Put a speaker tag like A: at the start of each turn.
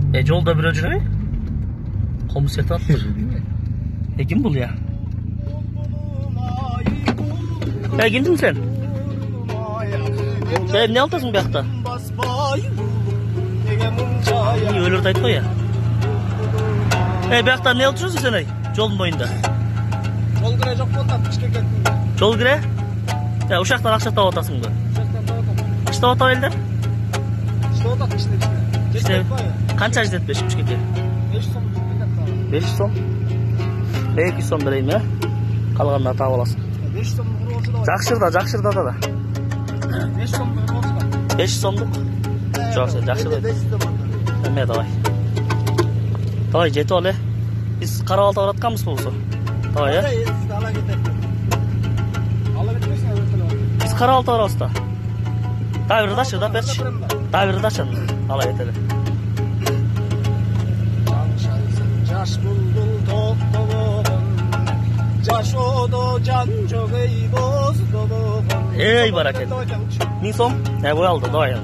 A: Жолда бирөө жүрөбү? Комуз сетип атыптыр. Ким бул я? Кимсиң сен? Эмне алтасың биякта? Өлөрдү айтпай я. Биякта эмне алып жүрсүң сен жолдун боюнда?
B: Жол кире жок болду, Бишкекке.
A: Жол кире? Ушактан акча таап атасыңбы? Иштеп атабы элдер?
B: Иштеп атат Бишкекте.
A: Канча жетпеш Бишкекке?
B: 500 сом.
A: 500 сом? 200 сом берейин, калганына таап аласың.
B: 500 сом болсо да.
A: Жакшырда да.
B: 500 сом болсо да.
A: 500 сомдук? Жок, жакшырда.
B: 500 сом.
A: Эме давай. Давай жетип ал, Биз Кара-Балта баратканбыз болсо. Давай,
B: Ала кетет. Ала кетпесиң,
A: Биз Кара-Балта барабыз да. Дагы бир дачы да берчи. Дагы бир дачы. Ала кетели.
B: Жаш булдул токтогон. Жашоодо жан жок эй боздогон.
A: Баракет. 1000 сом? Бой алды, давай.